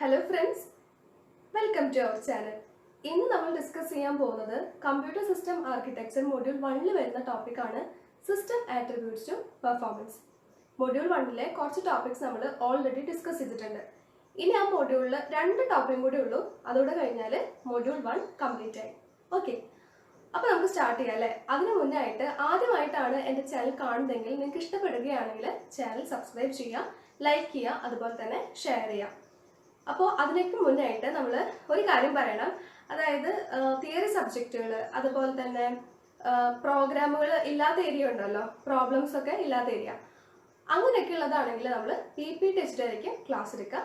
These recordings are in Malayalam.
Hello friends, welcome to our channel. ഇന്ന് നമ്മൾ ഡിസ്കസ് ചെയ്യാൻ പോകുന്നത് കമ്പ്യൂട്ടർ സിസ്റ്റം ആർക്കിടെക്ചർ മൊഡ്യൂൾ 1 വരുന്ന ടോപ്പിക്കാണ് system attributes to performance. Module 1 കുറച്ച് ടോപ്പിക്സ് നമ്മൾ ഓൾറെഡി ഡിസ്കസ് ചെയ്തിട്ടുണ്ട്. ഇനി ആ മൊഡ്യൂളിൽ 2 ടോപ്പിക്കും കൂടി ഉള്ളൂ. അതോടെ കഴിഞ്ഞാൽ മൊഡ്യൂൾ 1 കംപ്ലീറ്റ് ആയി. ഓക്കെ, അപ്പോൾ നമുക്ക് സ്റ്റാർട്ട് ചെയ്യാം അല്ലേ? അതിന് മുന്നായിട്ട് ആദ്യമായിട്ടാണ് എൻ്റെ ചാനൽ കാണുന്നതെങ്കിൽ നിങ്ങൾക്ക് ഇഷ്ടപ്പെടുകയാണെങ്കിൽ ചാനൽ സബ്സ്ക്രൈബ് ചെയ്യുക, ലൈക്ക് ചെയ്യുക, അതുപോലെ തന്നെ ഷെയർ ചെയ്യുക. അപ്പോൾ അതിലേക്ക് മുന്നായിട്ട് നമ്മൾ ഒരു കാര്യം പറയണം. അതായത് തിയറി സബ്ജക്റ്റുകൾ, അതുപോലെ തന്നെ പ്രോഗ്രാമുകൾ ഇല്ലാത്ത ഏരിയ ഉണ്ടല്ലോ, പ്രോബ്ലംസ് ഒക്കെ ഇല്ലാത്ത ഏരിയ, അങ്ങനെയൊക്കെ ഉള്ളതാണെങ്കിൽ നമ്മൾ PPT വെച്ചിട്ടായിരിക്കും ക്ലാസ് എടുക്കുക.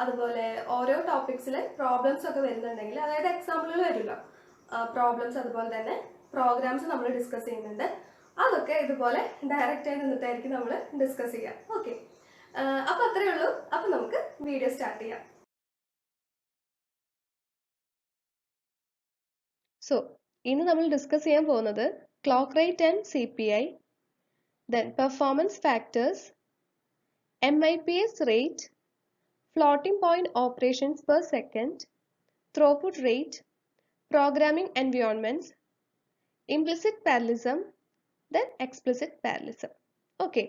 അതുപോലെ ഓരോ ടോപ്പിക്സിൽ പ്രോബ്ലംസ് ഒക്കെ വരുന്നുണ്ടെങ്കിൽ, അതായത് എക്സാമ്പിളുകൾ വരുമല്ലോ, പ്രോബ്ലംസ് അതുപോലെ തന്നെ പ്രോഗ്രാംസ് നമ്മൾ ഡിസ്കസ് ചെയ്യുന്നുണ്ട്. അതൊക്കെ ഇതുപോലെ ഡയറക്റ്റ് ആയി നിന്നിട്ടായിരിക്കും നമ്മൾ ഡിസ്കസ് ചെയ്യുക. ഓക്കെ, അപ്പോൾ അത്രയേ ഉള്ളൂ. അപ്പോൾ നമുക്ക് വീഡിയോ സ്റ്റാർട്ട് ചെയ്യാം. സോ ഇന്ന് നമ്മൾ ഡിസ്കസ് ചെയ്യാൻ പോകുന്നത് clock rate and CPI, then performance factors, MIPS rate, floating point operations per second, throughput rate, programming environments, implicit parallelism, then explicit parallelism. Okay.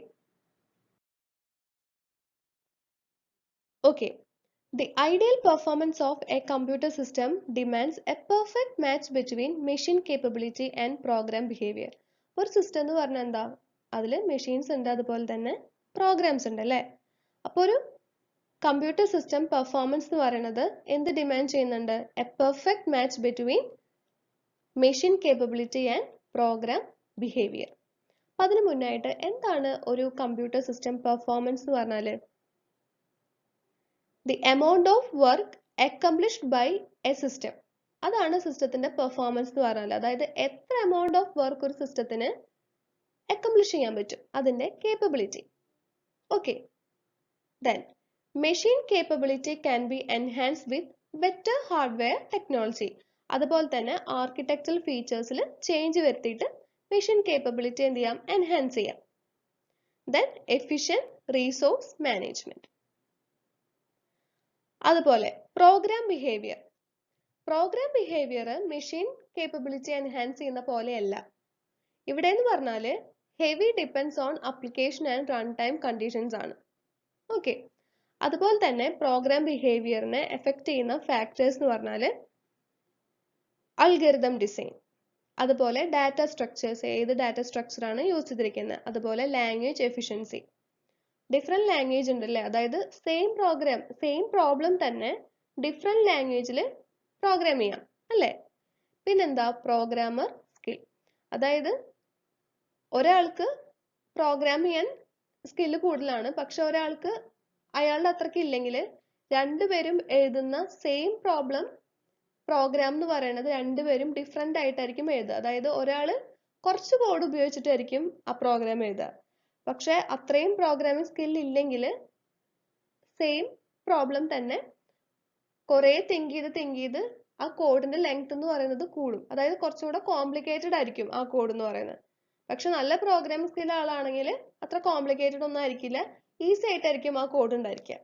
The ideal performance of a computer system demands a perfect match between machine capability and program behavior. ഒരു സിസ്റ്റം എന്ന് പറഞ്ഞാൽ എന്താ? അതിൽ മെഷീൻസ് ഉണ്ട്, അതുപോലെ തന്നെ പ്രോഗ്രാംസ് ഉണ്ട് അല്ലേ? അപ്പോൾ ഒരു കമ്പ്യൂട്ടർ സിസ്റ്റം പെർഫോമൻസ് എന്ന് പറയുന്നത് എന്ത് ഡിമാൻഡ് ചെയ്യുന്നുണ്ട്? A perfect match between machine capability and program behaviour. അപ്പം അതിന് മുന്നായിട്ട് എന്താണ് ഒരു കമ്പ്യൂട്ടർ സിസ്റ്റം പെർഫോമൻസ് എന്ന് പറഞ്ഞാൽ? The amount of work accomplished by a system. അതാണ് സിസ്റ്റത്തിന്റെ പെർഫോമൻസ് എന്ന് പറഞ്ഞാൽ. അതായത് എത്ര എമൗണ്ട് ഓഫ് വർക്ക് ഒരു സിസ്റ്റത്തിന് അക്കംപ്ലിഷ് ചെയ്യാൻ പറ്റും, അതിന്റെ capability. Okay, then machine capability can be enhanced with better hardware technology. അതുപോലെ തന്നെ ആർക്കിടെക്ചറൽ ഫീച്ചേഴ്സിൽ ചേഞ്ച് വരുത്തിയിട്ട് മെഷീൻ കേപ്പബിലിറ്റി എന്ത് ചെയ്യാം? എൻഹാൻസ് ചെയ്യാം. Then efficient resource management. അതുപോലെ program behaviour. Program behaviour machine capability enhance ചെയ്യുന്ന പോലെയല്ല. ഇവിടെ എന്ന് പറഞ്ഞാൽ heavy depends on application and run time conditions ആണ്. ഓക്കെ, അതുപോലെ തന്നെ പ്രോഗ്രാം ബിഹേവിയറിനെ എഫക്റ്റ് ചെയ്യുന്ന ഫാക്ടേഴ്സ് എന്ന് പറഞ്ഞാൽ അൽഗരിതം ഡിസൈൻ, അതുപോലെ ഡാറ്റ സ്ട്രക്ചേഴ്സ്, ഏത് ഡാറ്റ സ്ട്രക്ചർ ആണ് യൂസ് ചെയ്തിരിക്കുന്നത്, അതുപോലെ ലാംഗ്വേജ് എഫിഷ്യൻസി. ഡിഫറെന്റ് ലാംഗ്വേജ് ഉണ്ടല്ലേ, അതായത് സെയിം പ്രോബ്ലം തന്നെ ഡിഫറെന്റ് ലാംഗ്വേജിൽ പ്രോഗ്രാം ചെയ്യാം അല്ലേ? പിന്നെന്താ? പ്രോഗ്രാമർ സ്കിൽ, അതായത് ഒരാൾക്ക് പ്രോഗ്രാം ചെയ്യാൻ സ്കില്ല് കൂടുതലാണ്, പക്ഷെ ഒരാൾക്ക് അയാളുടെ അത്രയ്ക്ക് ഇല്ലെങ്കിൽ രണ്ടുപേരും എഴുതുന്ന സെയിം പ്രോഗ്രാം എന്ന് പറയുന്നത് രണ്ടുപേരും ഡിഫറെന്റ് ആയിട്ടായിരിക്കും എഴുതുക. അതായത് ഒരാൾ കുറച്ച് കോഡ് ഉപയോഗിച്ചിട്ടായിരിക്കും ആ പ്രോഗ്രാം എഴുതുക, പക്ഷെ അത്രയും പ്രോഗ്രാമിംഗ് സ്കിൽ ഇല്ലെങ്കിൽ സെയിം പ്രോബ്ലം തന്നെ കുറെ തിങ്ക് ചെയ്ത് ആ കോഡിന്റെ ലെങ്ത് എന്ന് പറയുന്നത് കൂടും. അതായത് കുറച്ചുകൂടെ കോംപ്ലിക്കേറ്റഡ് ആയിരിക്കും ആ കോഡ് എന്ന് പറയുന്നത്. പക്ഷെ നല്ല പ്രോഗ്രാമിംഗ് സ്കിൽ ആളാണെങ്കിൽ അത്ര കോംപ്ലിക്കേറ്റഡ് ഒന്നും ആയിരിക്കില്ല, ഈസി ആയിട്ടായിരിക്കും ആ കോഡ് ഉണ്ടായിരിക്കുക.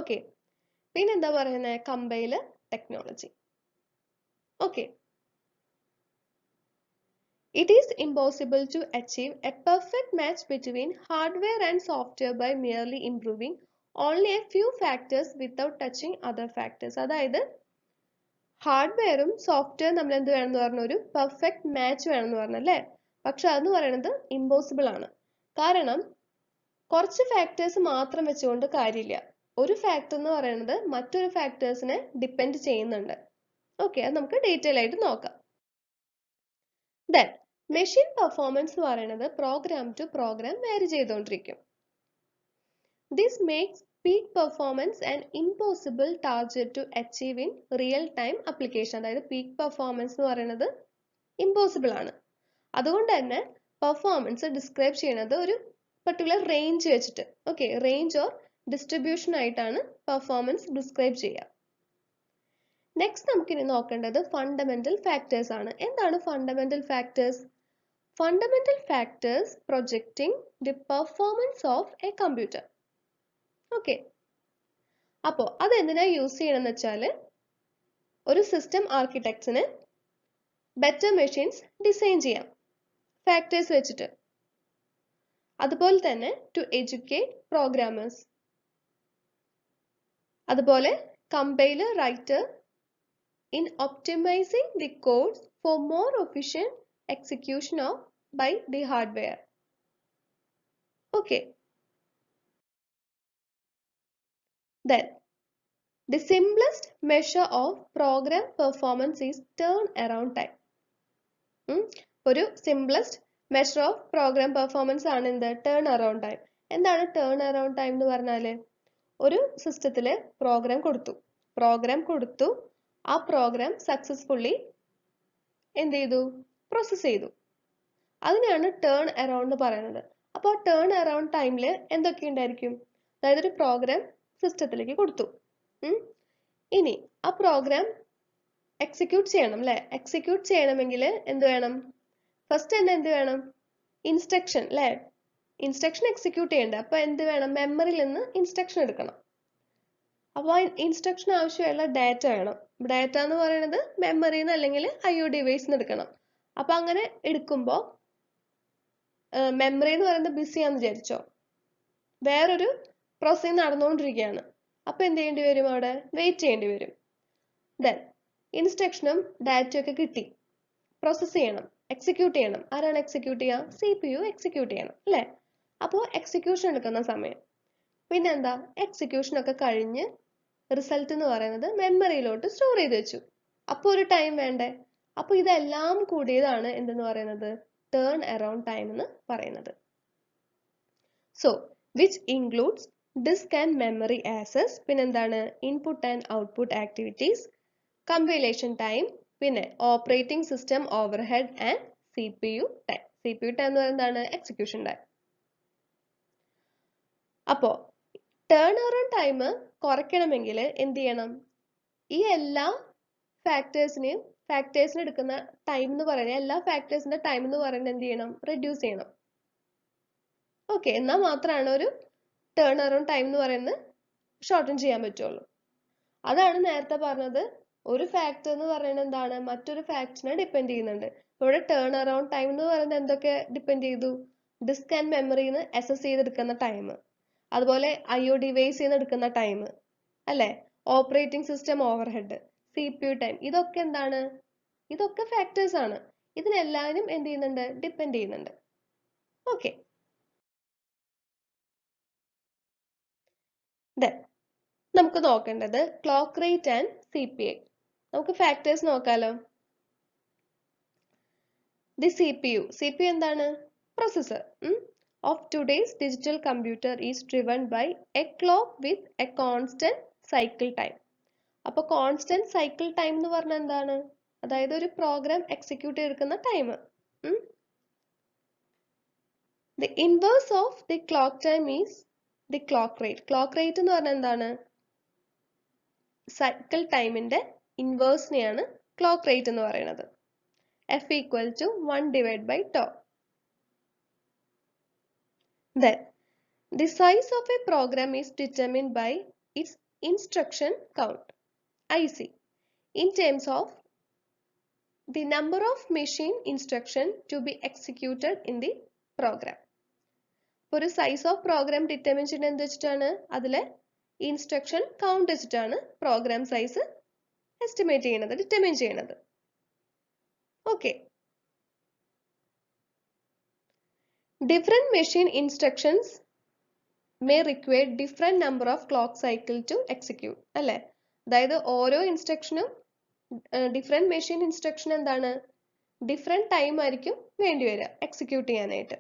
ഓക്കെ, പിന്നെന്താ പറയുന്നത്? Compiler technology. Okay, it is impossible to achieve a perfect match between hardware and software by merely improving only a few factors without touching other factors. അതായത് ഹാർഡ്വെയറും സോഫ്റ്റ്വെയറും നമ്മൾ എന്ത് വേണമെന്ന് പറഞ്ഞ ഒരു പെർഫെക്റ്റ് മാച്ച് വേണമെന്ന് പറഞ്ഞല്ലേ? പക്ഷെ അതെന്ന് പറയുന്നത് ഇമ്പോസിബിൾ ആണ്. കാരണം കുറച്ച് ഫാക്ടേഴ്സ് മാത്രം വെച്ചുകൊണ്ട് കാര്യമില്ല. ഒരു ഫാക്ടർ എന്ന് പറയുന്നത് മറ്റൊരു ഫാക്ടേഴ്സിനെ ഡിപ്പെൻഡ് ചെയ്യുന്നുണ്ട്. ഓക്കെ, അത് നമുക്ക് ഡീറ്റെയിൽ ആയിട്ട് നോക്കാം. ദെൻ മെഷീൻ പെർഫോമൻസ് എന്ന് പറയുന്നത് പ്രോഗ്രാം ടു പ്രോഗ്രാം വേരി ചെയ്തുകൊണ്ടിരിക്കും. This makes peak performance and impossible target to achieve in real time application. അതായത് പീക്ക് പെർഫോമൻസ് എന്ന് പറയുന്നത് ഇമ്പോസിബിൾ ആണ്. അതുകൊണ്ട് തന്നെ പെർഫോമൻസ് ഡിസ്ക്രൈബ് ചെയ്യുന്നത് ഒരു പെർട്ടിക്കുലർ റേഞ്ച് വെച്ചിട്ട്, ഓക്കെ, റേഞ്ച് ഓർ ഡിസ്ട്രിബ്യൂഷൻ ആയിട്ടാണ് പെർഫോമൻസ് ഡിസ്ക്രൈബ് ചെയ്യുക. നെക്സ്റ്റ് നമുക്കിനി നോക്കേണ്ടത് ഫണ്ടമെന്റൽ ഫാക്ടേഴ്സ് ആണ്. എന്താണ് fundamental factors? Fundamental factors projecting the performance of a computer. Okay. അപ്പോൾ അതെന്തിനാ യൂസ് ചെയ്യണമെന്ന് വെച്ചാൽ ഒരു സിസ്റ്റം ആർക്കിടെക്ട്സിന് ബെറ്റർ മെഷീൻസ് ഡിസൈൻ ചെയ്യാം ഫാക്ടേഴ്സ് വെച്ചിട്ട്. അതുപോലെ തന്നെ ടു എഡ്യൂക്കേറ്റ് പ്രോഗ്രാമേഴ്സ്. അതുപോലെ compiler writer in optimizing the codes for more efficient execution of by the hardware. Okay. Then, the simplest measure of program performance is turnaround time. ഒരു simplest measure of program performance ആണ് എന്ത് turnaround time. എന്താണ് turnaround time എന്ന് പറഞ്ഞാൽ ഒരു സിസ്റ്റത്തില് പ്രോഗ്രാം കൊടുത്തു ആ പ്രോഗ്രാം സക്സസ്ഫുള്ളി എന്ത് ചെയ്തു പ്രോസസ് ചെയ്തു. അതിനെയാണ് ടേൺ അറൗണ്ട് എന്ന് പറയുന്നത്. അപ്പോൾ ടേൺ അറൗണ്ട് ടൈമിൽ എന്തൊക്കെ ഉണ്ടായിരിക്കും? അതായത് ഒരു പ്രോഗ്രാം സിസ്റ്റത്തിലേക്ക് കൊടുത്തു. ഇനി ആ പ്രോഗ്രാം എക്സിക്യൂട്ട് ചെയ്യണം അല്ലേ? എക്സിക്യൂട്ട് ചെയ്യണമെങ്കിൽ എന്ത് വേണം? ഫസ്റ്റ് തന്നെ എന്ത് വേണം? ഇൻസ്ട്രക്ഷൻ അല്ലേ? ഇൻസ്ട്രക്ഷൻ എക്സിക്യൂട്ട് ചെയ്യണ്ട. അപ്പൊ എന്ത് വേണം? മെമ്മറിയിൽ നിന്ന് ഇൻസ്ട്രക്ഷൻ എടുക്കണം. അപ്പോൾ ഇൻസ്ട്രക്ഷൻ ആവശ്യമുള്ള ഡാറ്റ വേണം. ഡാറ്റ എന്ന് പറയുന്നത് മെമ്മറിയിൽ നിന്ന് അല്ലെങ്കിൽ IO ഡിവൈസിൽ നിന്ന് എടുക്കണം. അപ്പൊ അങ്ങനെ എടുക്കുമ്പോൾ മെമ്മറി എന്ന് പറയുന്നത് ബിസിയാന്ന് വിചാരിച്ചോ, വേറൊരു പ്രോസസ്സിംഗ് നടന്നുകൊണ്ടിരിക്കുകയാണ്. അപ്പൊ എന്ത് ചെയ്യേണ്ടി വരും? അവിടെ വെയിറ്റ് ചെയ്യേണ്ടി വരും. ദെൻ ഇൻസ്ട്രക്ഷനും ഡാറ്റയൊക്കെ കിട്ടി, പ്രോസസ് ചെയ്യണം, എക്സിക്യൂട്ട് ചെയ്യണം. ആരാണ് എക്സിക്യൂട്ട് ചെയ്യുക? CPU എക്സിക്യൂട്ട് ചെയ്യണം അല്ലേ? അപ്പോൾ എക്സിക്യൂഷൻ എടുക്കുന്ന സമയം. പിന്നെന്താ? എക്സിക്യൂഷൻ ഒക്കെ കഴിഞ്ഞ് റിസൾട്ട് എന്ന് പറയുന്നത് മെമ്മറിയിലോട്ട് സ്റ്റോർ ചെയ്ത് വെച്ചു. അപ്പോൾ ഒരു ടൈം വേണ്ടേ? അപ്പോൾ ഇതെല്ലാം കൂടിയതാണ് എന്തെന്ന് പറയുന്നത്? ടേൺ അറൗണ്ട് ടൈം എന്ന് പറയുന്നത്. So which includes disk and memory access, പിന്നെന്താണ്? Input and output activities, compilation time, പിന്നെ operating system overhead and CPU time. CPU time എന്ന് പറയുന്നത് എന്താണ്? Execution time. അപ്പോൾ ടേൺ അറൗണ്ട് ടൈം കുറയ്ക്കണമെങ്കിൽ എന്ത് ചെയ്യണം? ഈ എല്ലാ ഫാക്ടേഴ്സിന് എടുക്കുന്ന ടൈം എന്ന് പറയുന്നത്, എല്ലാ ഫാക്ടേഴ്സിന്റെ ടൈം എന്ന് പറയുന്നത് എന്ത് ചെയ്യണം? റെഡ്യൂസ് ചെയ്യണം. ഓക്കെ, എന്നാൽ മാത്രമാണ് ഒരു ടേൺ അറൗണ്ട് ടൈം എന്ന് പറയുന്നത് ഷോർട്ടൻ ചെയ്യാൻ പറ്റുള്ളൂ. അതാണ് നേരത്തെ പറഞ്ഞത്, ഒരു ഫാക്ടർ എന്ന് പറയുന്നത് എന്താണ്? മറ്റൊരു ഫാക്ടറിനെ ഡിപ്പെൻഡ് ചെയ്യുന്നുണ്ട്. ഇവിടെ ടേൺ അറൗണ്ട് ടൈം എന്ന് പറയുന്നത് എന്തൊക്കെ ഡിപ്പെൻഡ് ചെയ്തു? ഡിസ്ക് ആൻഡ് മെമ്മറിന്ന് അക്സസ് ചെയ്തെടുക്കുന്ന ടൈം, അതുപോലെ IO ഡിവൈസിൽ നിന്ന് എടുക്കുന്ന ടൈം അല്ലേ, operating system overhead, CPU time, ഇതൊക്കെ എന്താണ്? ഇതൊക്കെ ഫാക്ടേഴ്സ് ആണ്. ഇതിനെല്ലാവരും എന്ത് ചെയ്യുന്നുണ്ട്? ഡിപ്പെൻഡ് ചെയ്യുന്നുണ്ട്. ഓക്കെ, നമുക്ക് നോക്കേണ്ടത് ക്ലോക്ക് റേറ്റ് ആൻഡ് CPI. നമുക്ക് ഫാക്ടേഴ്സ് നോക്കാലോ. ദി CPU എന്താണ്? Processor of today's digital computer is driven by a clock with a constant cycle time. അപ്പോൾ കോൺസ്റ്റന്റ് സൈക്കിൾ ടൈം എന്ന് പറഞ്ഞാൽ എന്താണ്? അതായത് ഒരു പ്രോഗ്രാം എക്സിക്യൂട്ട് ചെയ്തെടുക്കുന്ന time. The inverse of the clock time is the clock rate. Clock rate എന്ന് പറഞ്ഞാൽ എന്താണ്? സൈക്കിൾ ടൈമിന്റെ ഇൻവേഴ്സിനെയാണ് ക്ലോക്ക് റേറ്റ് എന്ന് പറയുന്നത്. F equal to 1 divided by tau. Then, the size of a program is determined by its instruction count, IC, in terms of the number of machine instruction to be executed in the program. ഒരു സൈസ് ഓഫ് പ്രോഗ്രാം ഡിറ്റർമിൻ ചെയ്യുന്നത് എന്ത് വെച്ചിട്ടാണ്? അതിലെ ഇൻസ്ട്രക്ഷൻ കൗണ്ട് വെച്ചിട്ടാണ് പ്രോഗ്രാം സൈസ് എസ്റ്റിമേറ്റ് ചെയ്യുന്നത്, ഡിറ്റർമിൻ ചെയ്യുന്നത്. Okay. Different machine instructions may require different number of clock cycle to execute. അല്ലേ? അതായത് ഓരോ ഇൻസ്ട്രക്ഷനും ഡിഫറെന്റ് മെഷീൻ ഇൻസ്ട്രക്ഷൻ എന്താണ്? ഡിഫറെന്റ് ടൈം ആയിരിക്കും വേണ്ടി വരിക എക്സിക്യൂട്ട് ചെയ്യാനായിട്ട്.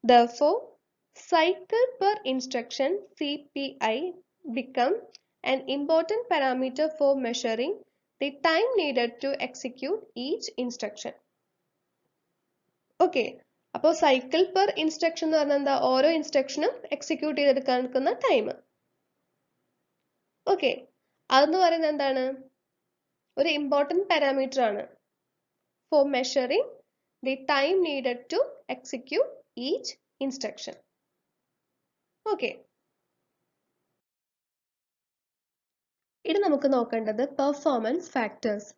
Therefore, cycle per instruction CPI become an important parameter for measuring the time needed to execute each instruction. Okay, അപ്പോൾ സൈക്കിൾ പെർ ഇൻസ്ട്രക്ഷൻ എന്ന് പറഞ്ഞാൽ എന്താ? ഓരോ ഇൻസ്ട്രക്ഷനും എക്സിക്യൂട്ട് ചെയ്തെടുക്കാൻ എടുക്കുന്ന ടൈം. ഓക്കെ, അതെന്ന് പറയുന്നത് എന്താണ്? ഒരു ഇമ്പോർട്ടൻറ്റ് പാരാമീറ്റർ ആണ് for measuring the time needed to execute each instruction. Okay, ഇനി നമുക്ക് നോക്കേണ്ടത് performance factors.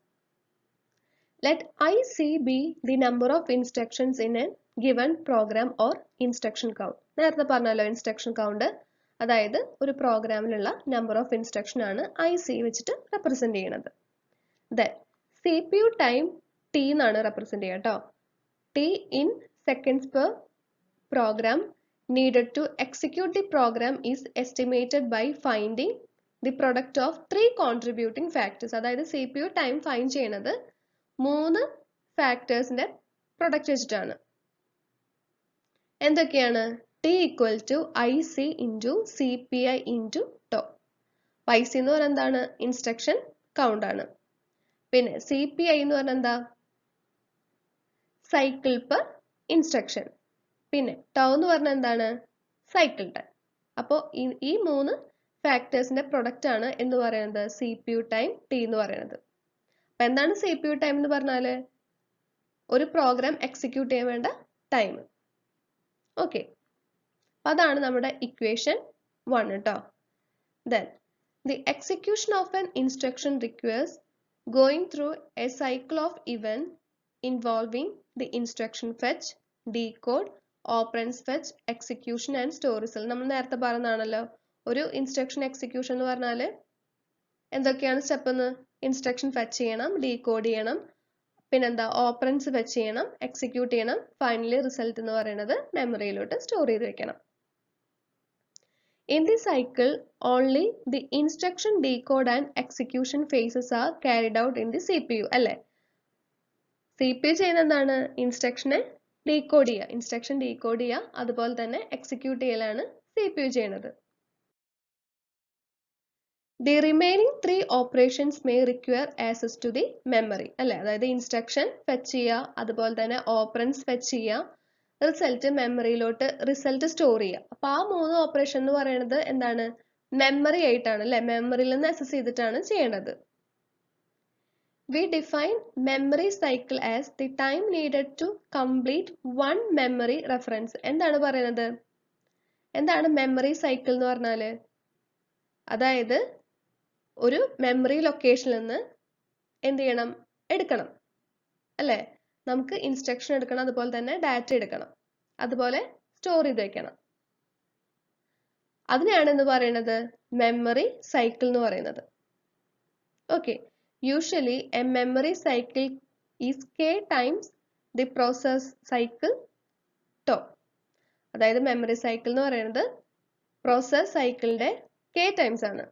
Let IC be the number of instructions in a given program or instruction count. നേരത്തെ പറഞ്ഞല്ലോ ഇൻസ്ട്രക്ഷൻ കൗണ്ട്, അതായത് ഒരു പ്രോഗ്രാമിലുള്ള നമ്പർ ഓഫ് ഇൻസ്ട്രക്ഷൻ ആണ് IC വെച്ചിട്ട് റെപ്രസെന്റ് ചെയ്യുന്നത്. Then CPU ടൈം T എന്നാണ് റെപ്രസെന്റ് ചെയ്യുക കേട്ടോ. T in seconds per program needed to execute the program is estimated by finding the product of 3 contributing factors. അതായത് CPU ടൈം ഫൈൻഡ് ചെയ്യുന്നത് 3 ഫാക്ടേഴ്സിന്റെ പ്രൊഡക്റ്റ് വെച്ചിട്ടാണ്. എന്തൊക്കെയാണ്? T equal to IC into CPI into tau. IC എന്ന് പറഞ്ഞാൽ എന്താണ്? ഇൻസ്ട്രക്ഷൻ കൗണ്ട് ആണ്. പിന്നെ CPI എന്ന് പറഞ്ഞാൽ എന്താ? Cycle per instruction. പിന്നെ tau എന്ന് പറഞ്ഞാൽ എന്താണ്? Cycle time. അപ്പോൾ ഈ 3 ഫാക്ടേഴ്സിന്റെ പ്രൊഡക്റ്റ് ആണ് എന്ന് പറയുന്നത് CPU ടൈം T എന്ന് പറയുന്നത്. അപ്പൊ എന്താണ് CPU ടൈം എന്ന് പറഞ്ഞാൽ? ഒരു പ്രോഗ്രാം എക്സിക്യൂട്ട് ചെയ്യാൻ വേണ്ട ടൈം. ഓക്കെ, അതാണ് നമ്മുടെ ഇക്വേഷൻ 1 കേട്ടോ. Then the execution of an instruction requires going through a cycle of events involving the instruction fetch, decode, operands fetch, execution and store result. നമ്മൾ നേരത്തെ പറഞ്ഞാണല്ലോ ഒരു ഇൻസ്ട്രക്ഷൻ എക്സിക്യൂഷൻ എന്ന് പറഞ്ഞാൽ എന്തൊക്കെയാണ് സ്റ്റെപ്പ് എന്ന്? ഇൻസ്ട്രക്ഷൻ ഫെച്ച് ചെയ്യണം, ഡീകോഡ് ചെയ്യണം, പിന്നെന്താ ഓപ്പറൻസ് ഫെച്ച് ചെയ്യണം, എക്സിക്യൂട്ട് ചെയ്യണം, ഫൈനലി റിസൾട്ട് എന്ന് പറയുന്നത് മെമ്മറിയിലോട്ട് സ്റ്റോർ ചെയ്ത് വെക്കണം. In this cycle, only the instruction decode and execution phases are carried out in the CPU. അല്ലേ? CPU ചെയ്യുന്നത് എന്താണ്? ഇൻസ്ട്രക്ഷനെ ഡീകോഡ് ചെയ്യുക, ഇൻസ്ട്രക്ഷൻ ഡീകോഡ് ചെയ്യുക, അതുപോലെ തന്നെ എക്സിക്യൂട്ട് ചെയ്യലാണ് CPU ചെയ്യുന്നത്. The remaining 3 operations may require access to the memory. അല്ലേ? അതായത് ഇൻസ്ട്രക്ഷൻ ഫെച്ച് ചെയ്യുക, അതുപോലെ തന്നെ ഓപ്പറൻസ് ഫെച്ച് ചെയ്യുക, റിസൾട്ട് മെമ്മറിയിലോട്ട് റിസൾട്ട് സ്റ്റോർ ചെയ്യുക. അപ്പൊ ആ 3 ഓപ്പറേഷൻ എന്ന് പറയുന്നത് എന്താണ്? മെമ്മറി ആയിട്ടാണ് അല്ലെ? മെമ്മറിയിൽ നിന്ന് അക്സസ് ചെയ്തിട്ടാണ് ചെയ്യേണ്ടത്. We define memory cycle as the time needed to complete one memory reference. എന്താണ് പറയുന്നത്? എന്താണ് മെമ്മറി സൈക്കിൾ എന്ന് പറഞ്ഞാല്? അതായത് ഒരു മെമ്മറി ലൊക്കേഷനിൽ നിന്ന് എന്ത് ചെയ്യണം? എടുക്കണം അല്ലേ? നമുക്ക് ഇൻസ്ട്രക്ഷൻ എടുക്കണം, അതുപോലെ തന്നെ ഡാറ്റ എടുക്കണം, അതുപോലെ സ്റ്റോർ ചെയ്ത് വെക്കണം. അതിനെയാണ് എന്ന് പറയുന്നത് മെമ്മറി സൈക്കിൾ എന്ന് പറയുന്നത്. Okay, usually A memory cycle is k times the process cycle tau. അതായത് മെമ്മറി സൈക്കിൾ എന്ന് പറയുന്നത് പ്രോസസ് സൈക്കിളിന്റെ k ടൈംസ് ആണ്.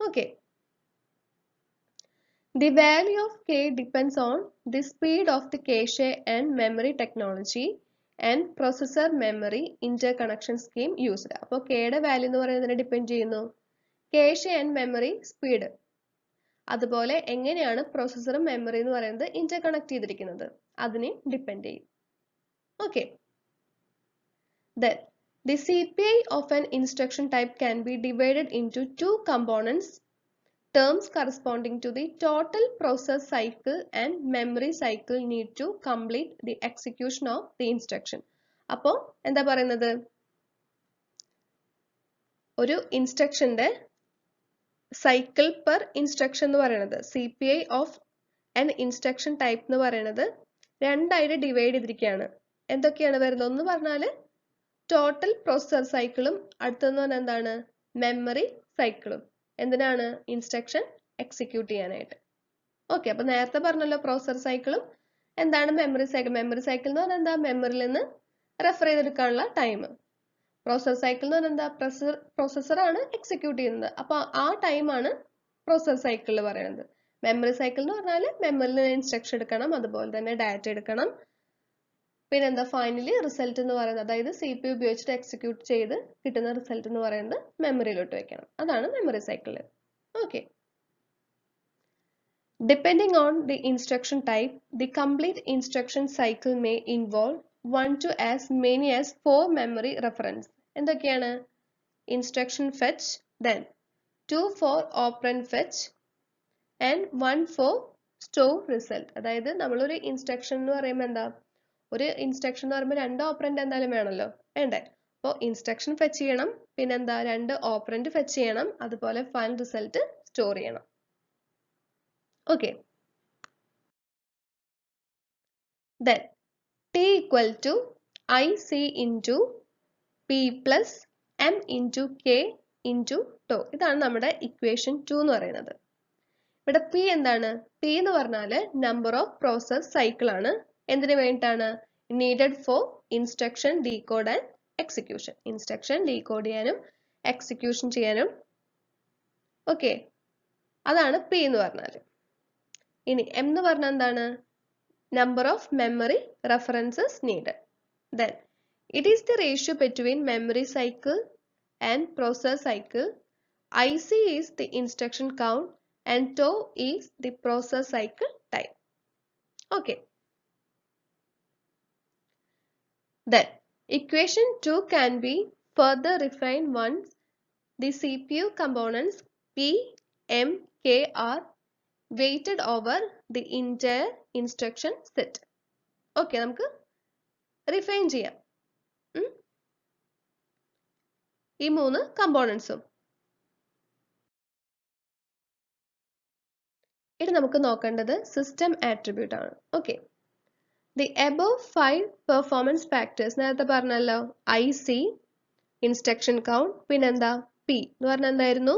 Okay, the value of k depends on the speed of the cache and memory technology and processor memory interconnection scheme used. അപ്പോൾ k യുടെ വാല്യൂ എന്ന് പറയുന്നതിനെ ഡിപ്പെൻഡ് ചെയ്യുന്നു cache and memory speed, അതുപോലെ എങ്ങനെയാണ് പ്രോസസ്സറും മെമ്മറി എന്ന് പറയുന്നത് ഇന്റർകണക്ട് ചെയ്തിരിക്കുന്നത് അതിനെ ഡിപ്പെൻഡ് ചെയ്യും. Okay, then the CPI of an instruction type can be divided into 2 components, terms corresponding to the total process cycle and memory cycle need to complete the execution of the instruction. അപ്പോൾ എന്താ പറയുന്നത്? ഒരു ഇൻസ്ട്രക്ഷന്റെ സൈക്കിൾ പെർ ഇൻസ്ട്രക്ഷൻ എന്ന് പറയുന്നത് CPI of an instruction type എന്ന് പറയുന്നത് 2 ആയിട്ട് ഡിവൈഡ് ചെയ്തിരിക്കുകയാണ്. എന്തൊക്കെയാണ് വരുന്നത്? ഒന്ന് പറഞ്ഞാൽ ടോട്ടൽ പ്രോസസർ സൈക്കിളും, അടുത്തെന്ന് പറഞ്ഞാൽ എന്താണ്? മെമ്മറി സൈക്കിളും. എന്തിനാണ്? ഇൻസ്ട്രക്ഷൻ എക്സിക്യൂട്ട് ചെയ്യാനായിട്ട്. ഓക്കെ, അപ്പൊ നേരത്തെ പറഞ്ഞല്ലോ പ്രോസസർ സൈക്കിളും എന്താണ് മെമ്മറി സൈക്കിൾ. മെമ്മറി സൈക്കിൾ എന്ന് പറഞ്ഞാൽ എന്താ? മെമ്മറിയിൽ നിന്ന് റെഫർ ചെയ്തെടുക്കാനുള്ള ടൈം. പ്രോസസർ സൈക്കിൾ എന്ന് പറഞ്ഞാൽ എന്താ? പ്രോസസർ ആണ് എക്സിക്യൂട്ട് ചെയ്യുന്നത്, അപ്പൊ ആ ടൈമാണ് പ്രോസസർ സൈക്കിളിൽ പറയുന്നത്. മെമ്മറി സൈക്കിൾ എന്ന് പറഞ്ഞാൽ മെമ്മറിയിൽ നിന്ന് ഇൻസ്ട്രക്ഷൻ എടുക്കണം, അതുപോലെ തന്നെ ഡാറ്റ എടുക്കണം, പിന്നെന്താ ഫൈനലി റിസൾട്ട് എന്ന് പറയുന്നത്, അതായത് CPU ഉപയോഗിച്ചിട്ട് എക്സിക്യൂട്ട് ചെയ്ത് കിട്ടുന്ന റിസൾട്ട് എന്ന് പറയുന്നത് മെമ്മറിയിലോട്ട് വെക്കണം. അതാണ് memory cycle. Okay, depending on the instruction type, the complete instruction cycle may involve 1 to as many as 4 memory reference. എന്തൊക്കെയാണ്? Instruction fetch, then 2 for operand fetch and 1 for store result. അതായത് നമ്മളൊരു ഇൻസ്ട്രക്ഷൻ എന്ന് പറയുമ്പോൾ എന്താ? ഒരു ഇൻസ്ട്രക്ഷൻ എന്ന് പറയുമ്പോൾ 2 ഓപ്പറൻഡ് എന്തായാലും വേണമല്ലോ, വേണ്ടേ? അപ്പോൾ ഇൻസ്ട്രക്ഷൻ ഫെച്ച് ചെയ്യണം, പിന്നെന്താ 2 ഓപ്പറൻഡ് ഫെച്ച് ചെയ്യണം, അതുപോലെ ഫൈനൽ റിസൾട്ട് സ്റ്റോർ ചെയ്യണം. Okay, then t equal to ic into p plus m into k into tau. ഇതാണ് നമ്മുടെ ഇക്വേഷൻ 2 എന്ന് പറയുന്നത്. ഇവിടെ p എന്താണ്? p എന്ന് പറഞ്ഞാൽ നമ്പർ ഓഫ് പ്രോസസ് സൈക്കിൾ ആണ്. എന്തിനു വേണ്ടിയിട്ടാണ്? Needed for instruction decode and execution. Instruction decode ചെയ്യാനും എക്സിക്യൂഷൻ ചെയ്യാനും. ഓക്കെ, അതാണ് p എന്ന് പറഞ്ഞാൽ. ഇനി m എന്ന് പറഞ്ഞാൽ എന്താണ്? Number of memory references needed. Then it is the ratio between memory cycle and process cycle. IC is the instruction count and tau is the process cycle time. Okay. Then equation 2 can be further refined once the CPU components P, M, K are weighted over the entire instruction set. Okay, നമുക്ക് റിഫൈൻ ചെയ്യാം ഈ മൂന്ന് കമ്പോണൻസും. ഇനി നമുക്ക് നോക്കേണ്ടത് സിസ്റ്റം ആട്രിബ്യൂട്ട് ആണ്. Okay, the above 5 performance factors നേരത്തെ പറഞ്ഞല്ലോ. IC, ഇൻസ്ട്രക്ഷൻ കൗണ്ട്, പിന്നെന്താ P എന്ന് പറഞ്ഞാൽ എന്തായിരുന്നു?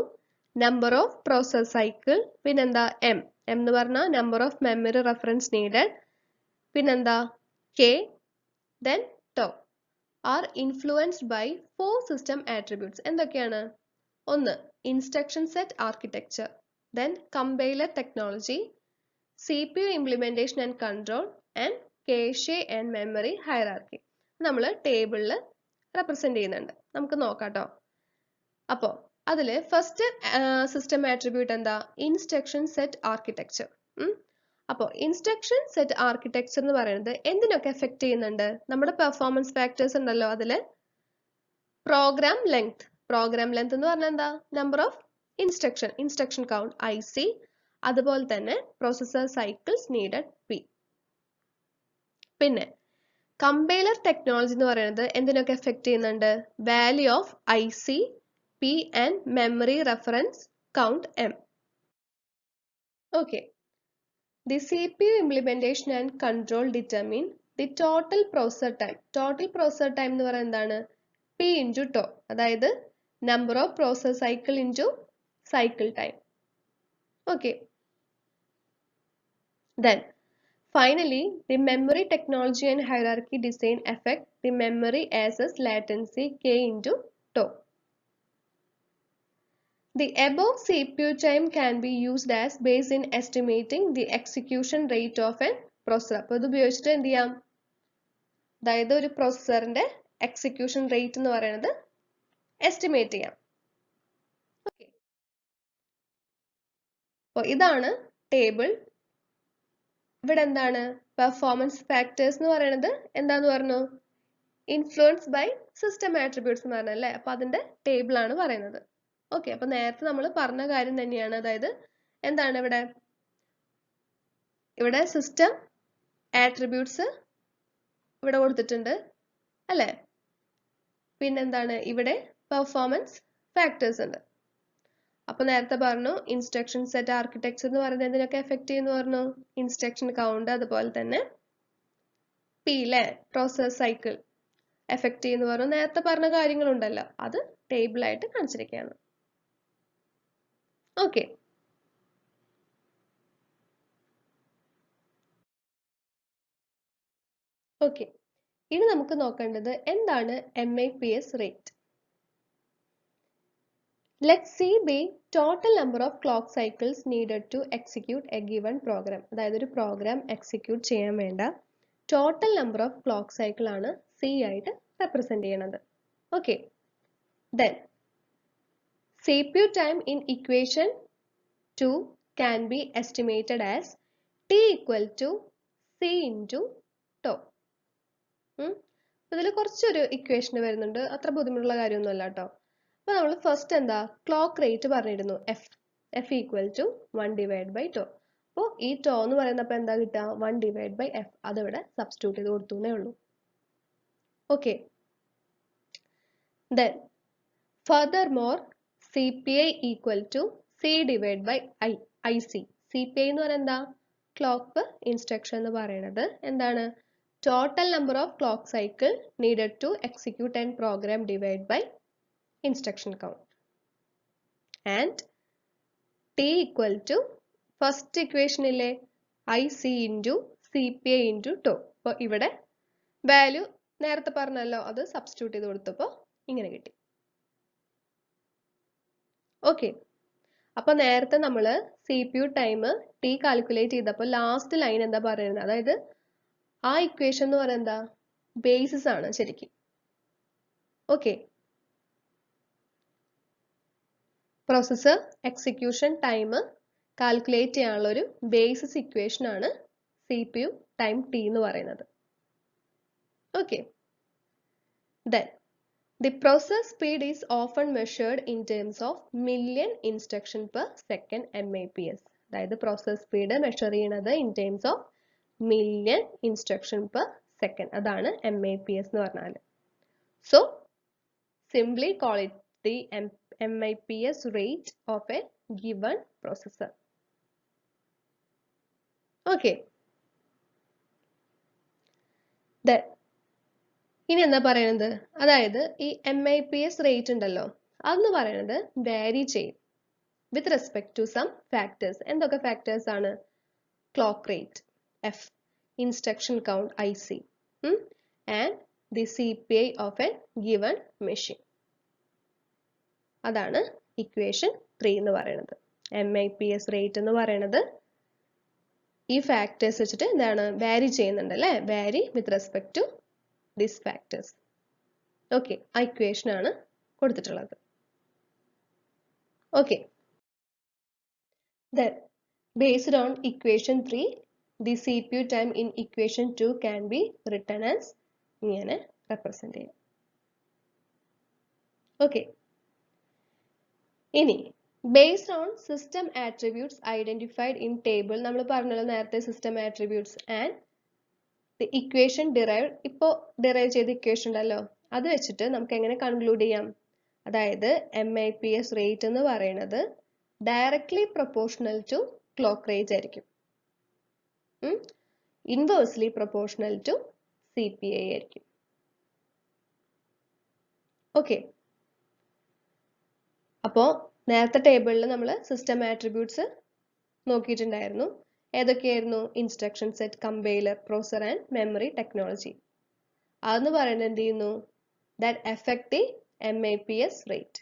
നമ്പർ ഓഫ് പ്രോസസ് സൈക്കിൾ, പിന്നെന്താ M എന്ന് പറഞ്ഞാൽ number of memory reference needed, പിന്നെന്താ K, then tau are influenced by 4 system attributes. എന്തൊക്കെയാണ്? ഒന്ന്, instruction set architecture, then compiler technology, CPU implementation and control, and cache and memory hierarchy. നമ്മൾ ടേബിളിൽ റെപ്രസെന്റ് ചെയ്യുന്നുണ്ട്. നമുക്ക് നോക്കാട്ടോ. അപ്പോൾ അതിൽ ഫസ്റ്റ് സിസ്റ്റം ആട്രിബ്യൂട്ട് എന്താ? Instruction set architecture. അപ്പോൾ ഇൻസ്ട്രക്ഷൻ സെറ്റ് ആർക്കിടെക്ചർ എന്ന് പറയുന്നത് എന്തിനൊക്കെ എഫക്ട് ചെയ്യുന്നുണ്ട്? നമ്മുടെ പെർഫോമൻസ് ഫാക്ടേഴ്സ് ഉണ്ടല്ലോ, അതിൽ പ്രോഗ്രാം ലെങ്ത്. പ്രോഗ്രാം ലെങ്ത് എന്ന് പറഞ്ഞാൽ എന്താ? Number of instruction count IC, അതുപോലെ തന്നെ പ്രോസസർ സൈക്കിൾസ് നീഡഡ് P. പിന്നെ കമ്പൈലർ ടെക്നോളജി എന്ന് പറയുന്നത് എന്തിനൊക്കെ എഫക്ട് ചെയ്യുന്നുണ്ട്? Value of IC, P and memory reference count M. Okay, the CPU implementation and control determine the total processor time. Total processor time എന്ന് പറയുന്നത് എന്താണ്? P into tau, അതായത് number of process cycle into cycle time. Okay. Then finally, the memory technology and hierarchy design affect the memory access latency K into tau. The above CPU time can be used as base in estimating the execution rate of a processor. അപ്പോൾ ഇത് ഉപയോഗിച്ചിട്ട് എന്ത് ചെയ്യാം? അതായത് ഒരു പ്രോസസ്സറിന്റെ എക്സിക്യൂഷൻ റേറ്റ് എന്ന് പറയുന്നത് എസ്റ്റിമേറ്റ് ചെയ്യാം. ഓക്കെ, അപ്പോൾ ഇതാണ് ടേബിൾ. ഇവിടെ എന്താണ്? പെർഫോമൻസ് ഫാക്ടേഴ്സ് എന്ന് പറയുന്നത് എന്താന്ന് പറഞ്ഞു? ഇൻഫ്ലുവൻസ് ബൈ സിസ്റ്റം ആട്രിബ്യൂട്ട്സ് എന്ന് പറഞ്ഞല്ലേ. അപ്പൊ അതിന്റെ ടേബിൾ ആണ് പറയുന്നത്. ഓക്കെ, അപ്പൊ നേരത്തെ നമ്മൾ പറഞ്ഞ കാര്യം തന്നെയാണ്. അതായത് എന്താണ് ഇവിടെ സിസ്റ്റം ആട്രിബ്യൂട്ട്സ് ഇവിടെ കൊടുത്തിട്ടുണ്ട് അല്ലേ? പിന്നെന്താണ്? ഇവിടെ പെർഫോമൻസ് ഫാക്ടേഴ്സ് ഉണ്ട്. അപ്പൊ നേരത്തെ പറഞ്ഞു ഇൻസ്ട്രക്ഷൻ സെറ്റ് ആർക്കിടെക്ചർ എന്ന് പറയുന്നത് എന്തിനൊക്കെ എഫക്ട് ചെയ്യുന്നു പറഞ്ഞു? ഇൻസ്ട്രക്ഷൻ കൗണ്ട്, അതുപോലെ തന്നെ P ലെ പ്രോസസ് സൈക്കിൾ എഫക്ട് ചെയ്യുന്നു പറഞ്ഞു. നേരത്തെ പറഞ്ഞ കാര്യങ്ങളുണ്ടല്ലോ, അത് ടേബിൾ ആയിട്ട് കാണിച്ചിരിക്കുകയാണ്. ഓക്കെ, ഓക്കെ, ഇനി നമുക്ക് നോക്കേണ്ടത് എന്താണ് MIPS rate. Let's see the total number of clock cycles needed to execute a given program. അതായത് ഒരു പ്രോഗ്രാം എക്സിക്യൂട്ട് ചെയ്യാൻ വേണ്ട total number of clock cycle ആണ് C ആയിട്ട് റെപ്രസെന്റ് ചെയ്യണത്. Okay, then CPU time in equation 2 can be estimated as T equal to C into tau. ഇതിൽ കുറച്ചൊരു ഇക്വേഷൻ വരുന്നുണ്ട്, അത്ര ബുദ്ധിമുട്ടുള്ള കാര്യമൊന്നുമല്ല കേട്ടോ. അപ്പൊ നമ്മൾ ഫസ്റ്റ് എന്താ? ക്ലോക്ക് റേറ്റ് പറഞ്ഞിരുന്നു, F equal to 1 divided by tau. അപ്പോൾ ഈ tau എന്ന് പറയുന്നപ്പോൾ എന്താ കിട്ടുക? 1 divided by F. അതിവിടെ സബ്സ്റ്റിറ്റ്യൂട്ട് ചെയ്ത് കൊടുത്തേ ഉള്ളൂ. Okay, then furthermore CPI equal to C divided by IC. CPI എന്ന് പറയുന്നത് എന്താ? Clock per instruction എന്ന് പറയുന്നത് എന്താണ്? Total number of clock cycle needed to execute and program divided by instruction count. And T equal to first equation ഇല്ലേ? IC into CPI into tau. അപ്പോൾ ഇവിടെ വാല്യൂ നേരത്തെ പറഞ്ഞല്ലോ, അത് സബ്സ്റ്റിറ്റ്യൂട്ട് ചെയ്ത് കൊടുത്തപ്പോൾ ഇങ്ങനെ കിട്ടി. ഓക്കെ, അപ്പൊ നേരത്തെ നമ്മൾ CPU ടൈം T കാൽക്കുലേറ്റ് ചെയ്തപ്പോൾ ലാസ്റ്റ് ലൈൻ എന്താ പറയുന്നത്? അതായത് ആ ഇക്വേഷൻ എന്ന് പറയുന്നത് എന്താ? ബേസിസ് ആണ് ശരിക്കും. Okay, processor execution time calculate ചെയ്യാനുള്ള ഒരു ബേസിസ് ഇക്വേഷൻ ആണ് CPU ടൈം T എന്ന് പറയുന്നത്. Okay, then the process speed is often measured in terms of million instruction per second MIPS. അതായത് പ്രോസസ് സ്പീഡ് മെഷർ ചെയ്യുന്നത് in terms of million instruction per second. അതാണ് MIPS എന്ന് പറഞ്ഞാൽ. So simply call it the MIPS rate of a given processor. Okay. Then ഇനി എന്താ പറയുന്നത്? അതായത് ഈ MIPS റേറ്റ് ഉണ്ടല്ലോ, അതെന്ന് പറയുന്നത് വാരി ചെയ്യും with respect to some factors. എന്തൊക്കെ ഫാക്ടേഴ്സ് ആണ്? Clock rate F, instruction count IC, and the CPI of a given machine. അതാണ് ഇക്വേഷൻ 3 എന്ന് പറയുന്നത്. MIPS റേറ്റ് എന്ന് പറയുന്നത് ഈ ഫാക്ടേഴ്സ് വെച്ചിട്ട് എന്താണ്? വാരി ചെയ്യുന്നുണ്ട് അല്ലേ? Vary with respect to these factors. Okay, ആ ഇക്വേഷൻ ആണ് കൊടുത്തിട്ടുള്ളത്. Okay, then based on equation 3, the CPU time in equation 2 can be written as ഇങ്ങനെ represent ചെയ്യാം. Okay, ഇനി based on system attributes identified in table, നമ്മൾ പറഞ്ഞല്ലോ നേരത്തെ system attributes and the equation derived, ഇപ്പോൾ derive ചെയ്ത ഇക്വേഷൻ ഉണ്ടല്ലോ, അത് വെച്ചിട്ട് നമുക്ക് എങ്ങനെ കൺക്ലൂഡ് ചെയ്യാം? അതായത് MIPS റേറ്റ് എന്ന് പറയുന്നത് directly proportional to clock rate ആയിരിക്കും, ഇൻവേഴ്സ്ലി പ്രൊപ്പോർഷണൽ ടു CPI ആയിരിക്കും. ഓക്കെ, അപ്പോൾ നേരത്തെ ടേബിളിൽ നമ്മൾ സിസ്റ്റം ആട്രിബ്യൂട്ട്സ് നോക്കിയിട്ടുണ്ടായിരുന്നു. ഏതൊക്കെയായിരുന്നു? Instruction set, compiler, processor and memory technology. അതെന്ന് പറയുന്നത് എന്ത് ചെയ്യുന്നു? That effect the MIPS rate.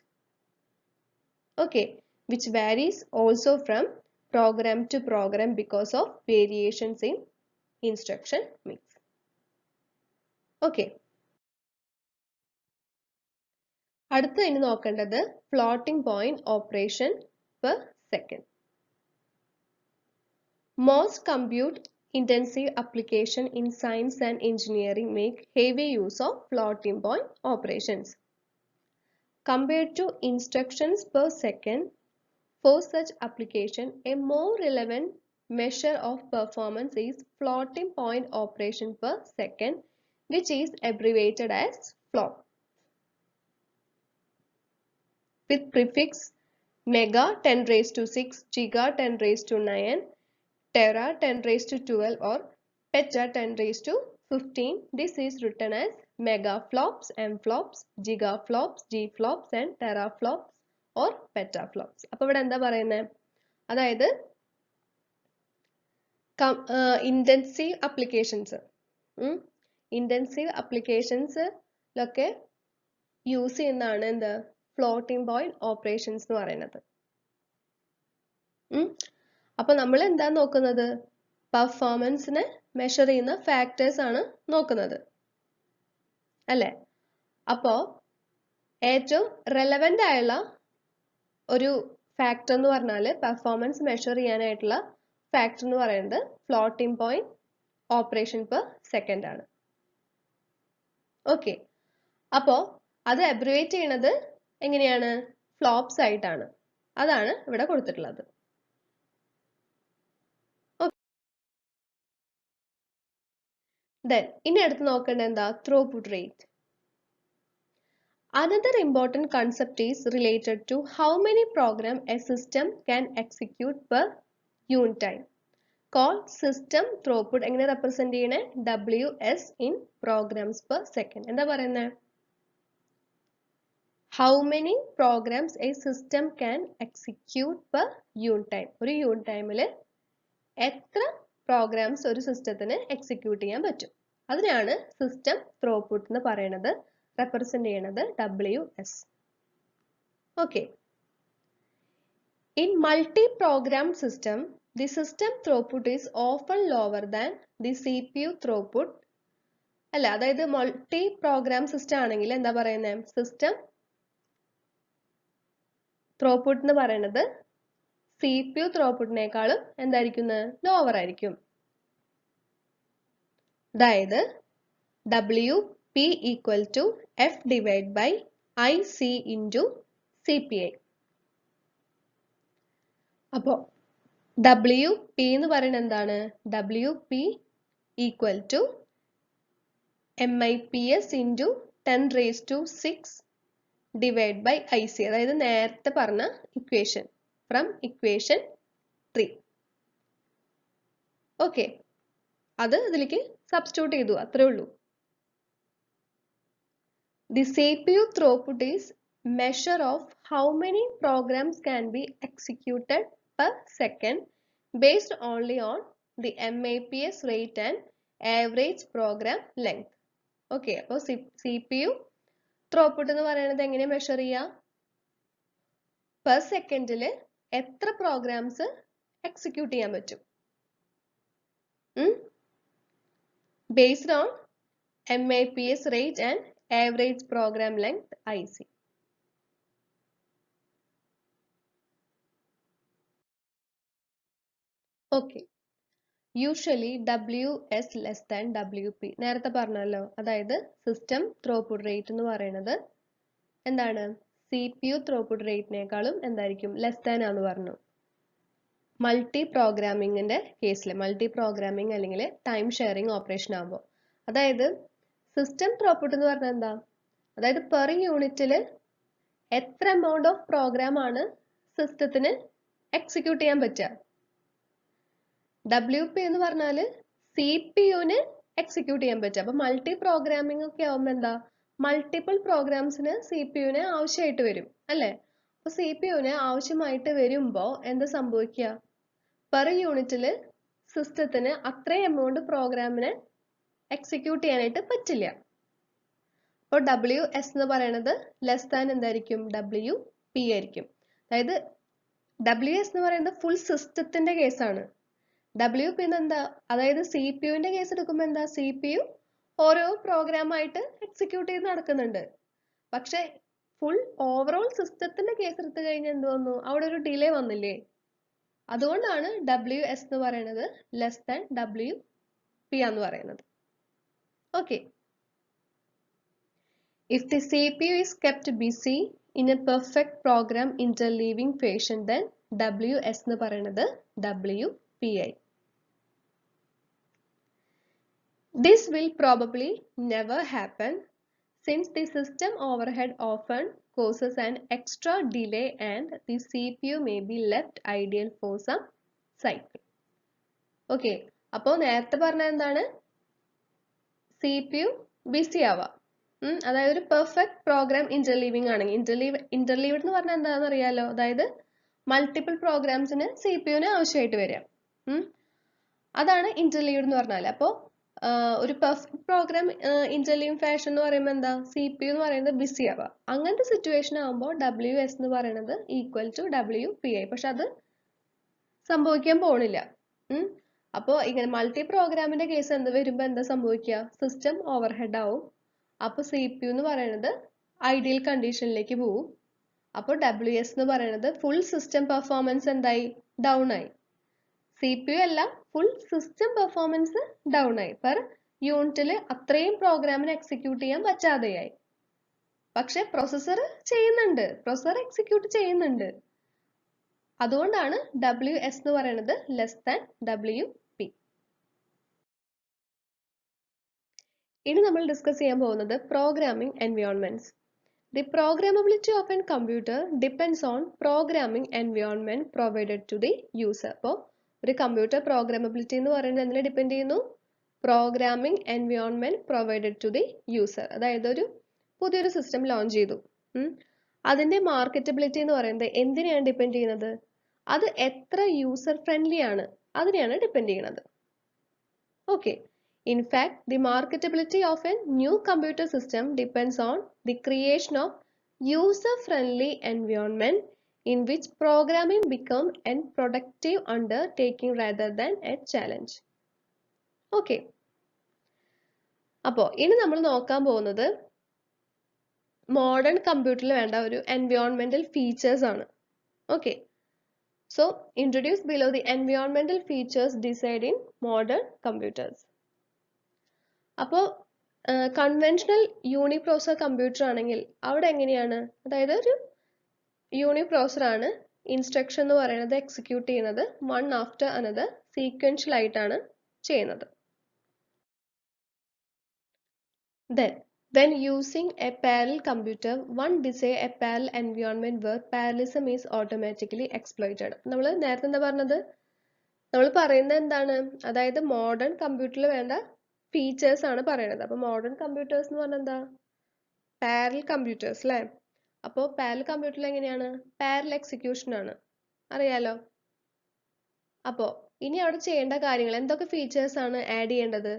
Okay, which varies also from program to program because of variations in instruction mix. Okay. അടുത്ത ഇനി നോക്കേണ്ടത് floating point operation per second. Most compute intensive application in science and engineering make heavy use of floating point operations. Compared to instructions per second, for such application, a more relevant measure of performance is floating point operation per second, which is abbreviated as FLOP. With prefix mega 10 raised to 6, giga 10 raised to 9, tera 10 raised to 12 or peta 10 raised to 15, this is written as megaflops, mflops, gigaflops, gflops and teraflops or petaflops. അപ്പോൾ ഇവിടെ എന്താ പറയുന്നത്? അതായത് ഇൻറ്റൻസീവ് അപ്ലിക്കേഷൻസിലൊക്കെ യൂസ് ചെയ്യുന്നതാണ് എന്ത്? ഫ്ലോട്ടിംഗ് പോയിന്റ് ഓപ്പറേഷൻസ് എന്ന് പറയുന്നത്. അപ്പോൾ നമ്മൾ എന്താ നോക്കുന്നത്? പെർഫോമൻസിനെ മെഷർ ചെയ്യുന്ന ഫാക്ടേഴ്സ് ആണ് നോക്കുന്നത് അല്ലേ? അപ്പോൾ ഏറ്റവും റെലവൻ്റ് ആയുള്ള ഒരു ഫാക്ടർ എന്ന് പറഞ്ഞാൽ പെർഫോമൻസ് മെഷർ ചെയ്യാനായിട്ടുള്ള ഫാക്ടർ എന്ന് പറയുന്നത് floating point operation per second ആണ്. ഓക്കെ, അപ്പോൾ അത് അബ്രിവേറ്റ് ചെയ്യണത് എങ്ങനെയാണ്? ഫ്ലോപ്സ് ആയിട്ടാണ്. അതാണ് ഇവിടെ കൊടുത്തിട്ടുള്ളത്. Then ഇനി അടുത്ത് നോക്കേണ്ടത് എന്താ? Throughput rate. Another important concept is related to how many programs a system can execute per unit time. Called system throughput. എങ്ങനെ represent ചെയ്യണേ? WS in programs per second. എന്താ പറയുന്നത്? How many programs a system can execute per unit time. ഒരു unit timeൽ എത്ര പ്രോഗ്രാംസ് ഒരു സിസ്റ്റത്തിന് എക്സിക്യൂട്ട് ചെയ്യാൻ പറ്റും. അതിനാണ് സിസ്റ്റം ത്രൂപുട്ട് എന്ന് പറയുന്നത്, റെപ്രസെന്റ് ചെയ്യുന്നത് WS. Okay. In multi-program system, the system throughput is often lower than the CPU throughput. അല്ല, അതായത് മൾട്ടി പ്രോഗ്രാം സിസ്റ്റം ആണെങ്കിൽ എന്താ പറയുന്നത്? സിസ്റ്റം ത്രൂപുട്ട് എന്ന് പറയുന്നത് CPU ത്രൂപുട്ടിനേക്കാളും എന്തായിരിക്കും? ലോവർ ആയിരിക്കും. അതായത് WP equal to F divided by IC into CPI. അപ്പോൾ WP എന്ന് പറയുന്നത് എന്താണ്? WP equal to MIPS into 10 raised to 6 divided by IC. അതായത് നേരത്തെ പറഞ്ഞ ഇക്വേഷൻ ഫ്രം ഇക്വേഷൻ 3. ഓക്കെ, അത് ഇതിലേക്ക് സബ്സ്റ്റിറ്റ്യൂട്ട് ചെയ്തു, അത്രേ ഉള്ളൂ. The CPU throughput is measure of how many programs can be executed per second based only on the MIPS rate and average program length. Okay, അപ്പോൾ CPU throughput എന്ന് പറയുന്നത് എങ്ങനെ മെഷർ ചെയ്യുക? പെർ സെക്കൻഡിൽ എത്ര പ്രോഗ്രാംസ് എക്സിക്യൂട്ട് ചെയ്യാൻ പറ്റും? Based on MIPS rate and average program length IC. Okay. Usually WS less than WP. നേരത്തെ പറഞ്ഞല്ലോ, അതായത് സിസ്റ്റം ത്രൂപുട്ട് റേറ്റ് എന്ന് പറയുന്നത് എന്താണ്? CPU ത്രൂപുട്ട് റേറ്റിനേക്കാളും എന്തായിരിക്കും? ലെസ് ദാൻ ആണെന്ന് പറഞ്ഞു. മൾട്ടി പ്രോഗ്രാമിങ്ങിന്റെ കേസിൽ, മൾട്ടി പ്രോഗ്രാമിംഗ് അല്ലെങ്കിൽ ടൈം ഷെയറിംഗ് ഓപ്പറേഷൻ ആകുമ്പോൾ, അതായത് സിസ്റ്റം ത്രൂപുട്ട് എന്ന് പറഞ്ഞാൽ എന്താ? അതായത് പെർ യൂണിറ്റിൽ എത്ര എമൗണ്ട് ഓഫ് പ്രോഗ്രാം ആണ് സിസ്റ്റത്തിന് എക്സിക്യൂട്ട് ചെയ്യാൻ പറ്റുക? WP എന്ന് പറഞ്ഞാൽ CPUന് എക്സിക്യൂട്ട് ചെയ്യാൻ പറ്റുക. അപ്പൊ മൾട്ടി പ്രോഗ്രാമിംഗ് ഒക്കെ ആവുമ്പോൾ എന്താ? മൾട്ടിപ്പിൾ പ്രോഗ്രാംസിന് CPUന് ആവശ്യമായിട്ട് വരും, അല്ലേ? അപ്പൊ CPUന് ആവശ്യമായിട്ട് വരുമ്പോൾ എന്താ സംഭവിക്കുക? പെർ യൂണിറ്റിൽ സിസ്റ്റത്തിന് അത്രയും എമൗണ്ട് പ്രോഗ്രാമിനെ എക്സിക്യൂട്ട് ചെയ്യാനായിട്ട് പറ്റില്ല. അപ്പോൾ WS എന്ന് പറയുന്നത് ലെസ് ദാൻ എന്തായിരിക്കും? WP ആയിരിക്കും. അതായത് WS എന്ന് പറയുന്നത് ഫുൾ സിസ്റ്റത്തിന്റെ കേസാണ്. WP എന്താ? അതായത് CPUവിന്റെ കേസ് എടുക്കുമ്പോൾ എന്താ? CPU ഓരോ പ്രോഗ്രാമായിട്ട് എക്സിക്യൂട്ട് ചെയ്ത് നടക്കുന്നുണ്ട്. പക്ഷെ ഫുൾ ഓവറോൾ സിസ്റ്റത്തിന്റെ കേസ് എടുത്തു കഴിഞ്ഞാൽ എന്ത് വന്നു? അവിടെ ഒരു ഡിലേ വന്നില്ലേ? അതുകൊണ്ടാണ് WS എന്ന് പറയുന്നത് ലെസ് ദാൻ WP എന്ന് പറയുന്നത്. Okay. If the CPU is kept busy in a perfect program interleaving fashion, then WS എന്ന് പറയുന്നത് WPI. This will probably never happen since the system overhead often causes an extra delay and the CPU may be left idle for some cycle. Okay, അപ്പോൾ നേരത്തെ പറഞ്ഞ എന്താണ്? CPU busy ആവാം. അതായത് ഒരു പെർഫെക്റ്റ് പ്രോഗ്രാം ഇന്റർലീവിംഗ് ആണെങ്കിൽ, ഇന്റർലീവ്ഡ് എന്ന് പറഞ്ഞാൽ എന്താണെന്ന് അറിയാലോ? അതായത് മൾട്ടിപ്പിൾ പ്രോഗ്രാംസിന് CPUന് ആവശ്യമായിട്ട് വരിക. അതാണ് ഇന്റർലീവ്ഡ് എന്ന് പറഞ്ഞാൽ. അപ്പോൾ ഒരു പെർഫെക്റ്റ് പ്രോഗ്രാം ഇന്റർലീവ് ഫാഷൻ എന്ന് പറയുമ്പോൾ എന്താ? CPU എന്ന് പറയുന്നത് ബിസി ആവുക. അങ്ങനത്തെ സിറ്റുവേഷൻ ആകുമ്പോൾ WS എന്ന് പറയുന്നത് ഈക്വൽ ടു WPI. പക്ഷെ അത് സംഭവിക്കാൻ പോണില്ല. അപ്പോൾ ഇങ്ങനെ മൾട്ടി പ്രോഗ്രാമിന്റെ കേസ് എന്ത് വരുമ്പോൾ എന്താ സംഭവിക്കുക? സിസ്റ്റം ഓവർഹെഡ് ആവും. അപ്പോൾ CPU എന്ന് പറയുന്നത് ഐഡിയൽ കണ്ടീഷനിലേക്ക് പോവും. അപ്പോൾ WS എന്ന് പറയുന്നത് ഫുൾ സിസ്റ്റം പെർഫോമൻസ് എന്തായി? ഡൗൺ ആയി. CPU അല്ല, ഫുൾ സിസ്റ്റം പെർഫോമൻസ് ഡൗൺ ആയി. പെർ യൂണിറ്റിൽ അത്രയും പ്രോഗ്രാമിന് എക്സിക്യൂട്ട് ചെയ്യാൻ പറ്റാതെയായി. പക്ഷെ പ്രൊസസ്സർ ചെയ്യുന്നുണ്ട്, പ്രൊസസ്സർ എക്സിക്യൂട്ട് ചെയ്യുന്നുണ്ട്. അതുകൊണ്ടാണ് WS എന്ന് പറയുന്നത് ലെസ് ദാൻ WP. ഇനി നമ്മൾ ഡിസ്കസ് ചെയ്യാൻ പോകുന്നത് programming environments. The programmability of a computer depends on programming environment provided to the user. അപ്പോൾ ഒരു കമ്പ്യൂട്ടർ പ്രോഗ്രാമബിലിറ്റി എന്ന് പറയുന്നത് എന്തിനെ ഡിപ്പെൻഡ് ചെയ്യുന്നു? Programming environment provided to the user. അതായത് ഒരു പുതിയൊരു സിസ്റ്റം ലോഞ്ച് ചെയ്തു, അതിന്റെ മാർക്കറ്റബിലിറ്റി എന്ന് പറയുന്നത് എന്തിനെയാണ് ഡിപ്പെൻഡ് ചെയ്യുന്നത്? അത് എത്ര യൂസർ ഫ്രണ്ട്ലി ആണ് അതിനെയാണ് ഡിപ്പെൻഡ് ചെയ്യുന്നത്. Okay. In fact, the marketability of a new computer system depends on the creation of user-friendly environment in which programming becomes a productive undertaking rather than a challenge. Okay. അപ്പോൾ ഇനി നമ്മൾ നോക്കാൻ പോകുന്നത് മോഡേൺ കമ്പ്യൂട്ടറിൽ വേണ്ട ഒരു എൻവയോൺമെന്റൽ ഫീച്ചേഴ്സ് ആണ്. Okay. So, introduce below the environmental features desired in modern computers. അപ്പോൾ കൺവെൻഷണൽ യൂണിപ്രോസസർ കമ്പ്യൂട്ടർ ആണെങ്കിൽ അവിടെ എങ്ങനെയാണ്? അതായത് ഒരു യൂണിപ്രോസസർ ആണ് ഇൻസ്ട്രക്ഷൻ എന്ന് പറയുന്നത് എക്സിക്യൂട്ട് ചെയ്യുന്നത് വൺ ആഫ്റ്റർ അനദർ സീക്വൻഷ്യൽ ആയിട്ടാണ് ചെയ്യുന്നത്. Then, when using a parallel computer, one desire a parallel environment where parallelism is automatically exploited. നമ്മൾ നേരത്തെ എന്താ പറഞ്ഞത്? നമ്മൾ പറയുന്നത് എന്താണ്? അതായത് മോഡേൺ കമ്പ്യൂട്ടറിൽ വേണ്ട ഫീച്ചേഴ്സ് ആണ് പറയുന്നത്. അപ്പോൾ മോഡേൺ കമ്പ്യൂട്ടേഴ്സ് എന്ന് പറഞ്ഞാൽ എന്താ? പാരലൽ കമ്പ്യൂട്ടേഴ്സ് അല്ലേ? അപ്പോൾ പാരലൽ കമ്പ്യൂട്ടറിൽ എങ്ങനെയാണ്? പാരലൽ എക്സിക്യൂഷൻ ആണ്, അറിയാലോ. അപ്പോൾ ഇനി അവിടെ ചെയ്യേണ്ട കാര്യങ്ങൾ എന്തൊക്കെ ഫീച്ചേഴ്സ് ആണ് ആഡ് ചെയ്യേണ്ടത്?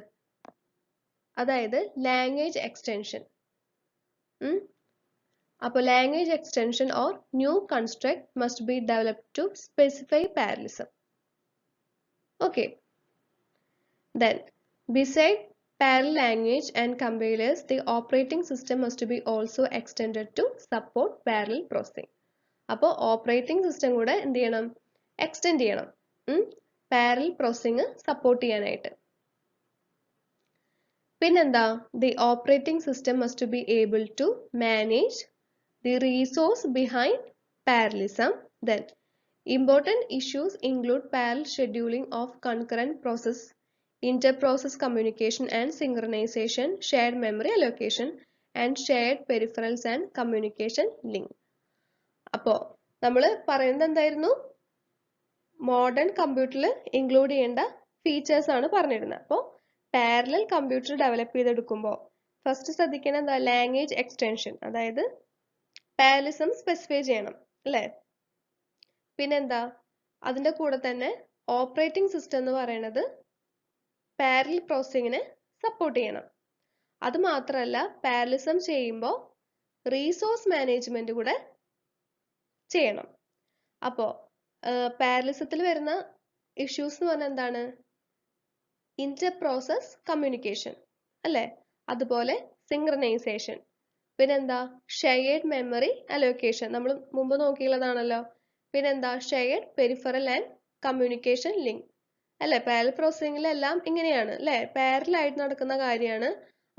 അതായത് ലാംഗ്വേജ് എക്സ്റ്റൻഷൻ. അപ്പോൾ language extension or new construct must be developed to specify parallelism. Okay. Then, beside parallel language and compilers, the operating system must be also extended to support parallel processing. അപ്പോൾ ഓപ്പറേറ്റിംഗ് സിസ്റ്റം കൂടെ എന്ത് ചെയ്യണം? എക്സ്റ്റെൻഡ് ചെയ്യണം പാരലൽ പ്രോസസ്സിംഗ് സപ്പോർട്ട് ചെയ്യാനായിട്ട്. പിന്നെന്താ? The operating system must be able to manage the resource behind parallelism. Then important issues include parallel scheduling of concurrent process, inter-process communication and synchronization, shared memory allocation, and shared peripherals and communication link. അപ്പോൾ നമ്മൾ പറയുന്നത് എന്തായിരുന്നു? മോഡേൺ കമ്പ്യൂട്ടറിൽ ഇൻക്ലൂഡ് ചെയ്യേണ്ട ഫീച്ചേഴ്സ് ആണ് പറഞ്ഞിരുന്നത്. അപ്പോൾ പാരലൽ കമ്പ്യൂട്ടർ ഡെവലപ്പ് ചെയ്തെടുക്കുമ്പോൾ ഫസ്റ്റ് ശ്രദ്ധിക്കേണ്ട എന്താ? ലാംഗ്വേജ് എക്സ്റ്റൻഷൻ, അതായത് പാരലിസം സ്പെസിഫൈ ചെയ്യണം അല്ലേ? പിന്നെന്താ? അതിൻ്റെ കൂടെ തന്നെ ഓപ്പറേറ്റിംഗ് സിസ്റ്റം എന്ന് പറയുന്നത് പാരലൽ പ്രോസസ്സിങ്ങിനെ സപ്പോർട്ട് ചെയ്യണം. അത് മാത്രമല്ല, പാരലിസം ചെയ്യുമ്പോൾ റീസോഴ്സ് മാനേജ്മെന്റ് കൂടെ ചെയ്യണം. അപ്പോൾ പാരലിസത്തിൽ വരുന്ന ഇഷ്യൂസ് എന്ന് പറഞ്ഞാൽ എന്താണ്? ഇന്റർ പ്രോസസ് കമ്മ്യൂണിക്കേഷൻ അല്ലേ? അതുപോലെ സിങ്ക്രണൈസേഷൻ, പിന്നെന്താ? ഷെയർഡ് മെമ്മറി അലോക്കേഷൻ, നമ്മൾ മുമ്പ് നോക്കിയുള്ളതാണല്ലോ. പിന്നെന്താ? Shared peripheral and communication link അല്ലെ? പാരലൽ പ്രോസസ്സിംഗിലെല്ലാം ഇങ്ങനെയാണ് അല്ലെ? പാരലൽ ആയിട്ട് നടക്കുന്ന കാര്യമാണ്.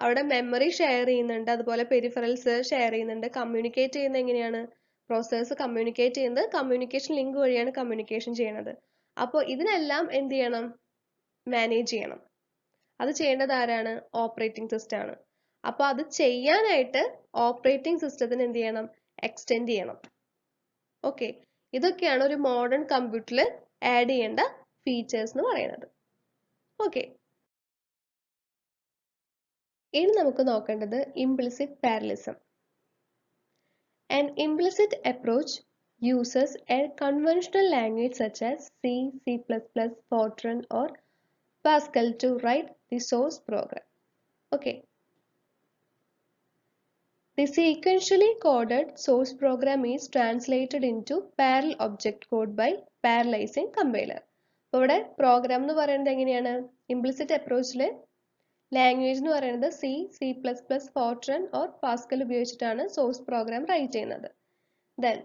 അവിടെ മെമ്മറി ഷെയർ ചെയ്യുന്നുണ്ട്, അതുപോലെ പെരിഫറൽസ് ഷെയർ ചെയ്യുന്നുണ്ട്. കമ്മ്യൂണിക്കേറ്റ് ചെയ്യുന്നത് എങ്ങനെയാണ്? പ്രോസസ്സ് കമ്മ്യൂണിക്കേറ്റ് ചെയ്യുന്നത് കമ്മ്യൂണിക്കേഷൻ ലിങ്ക് വഴിയാണ് കമ്മ്യൂണിക്കേഷൻ ചെയ്യുന്നത്. അപ്പോൾ ഇതിനെല്ലാം എന്ത് ചെയ്യണം? മാനേജ് ചെയ്യണം. അത് ചെയ്യേണ്ടത് ആരാണ്? ഓപ്പറേറ്റിംഗ് സിസ്റ്റം ആണ്. അപ്പോൾ അത് ചെയ്യാനായിട്ട് ഓപ്പറേറ്റിംഗ് സിസ്റ്റത്തിന് എന്ത് ചെയ്യണം? എക്സ്റ്റെൻഡ് ചെയ്യണം. ഓക്കെ. ഇതൊക്കെയാണ് ഒരു മോഡേൺ കമ്പ്യൂട്ടറിൽ ആഡ് ചെയ്യേണ്ട ഫീച്ചേഴ്സ് എന്ന് പറയുന്നത്. ഓക്കെ. ഇനി നമുക്ക് നോക്കേണ്ടത് implicit parallelism. An implicit approach uses a conventional language such as C, C++, Fortran or Pascal to write the source program. Okay. The sequentially coded source program is translated into parallel object code by parallelizing compiler. ഇവിടെ പ്രോഗ്രാം എന്ന് പറയുന്നത് എങ്ങനെയാണ്? ഇംപ്ലിസിറ്റ് അപ്രോച്ചിൽ ലാംഗ്വേജ് എന്ന് പറയുന്നത് C, C++, Fortran or Pascal ഉപയോഗിച്ചിട്ടാണ് സോഴ്സ് പ്രോഗ്രാം റൈറ്റ് ചെയ്യുന്നത്. ദെൻ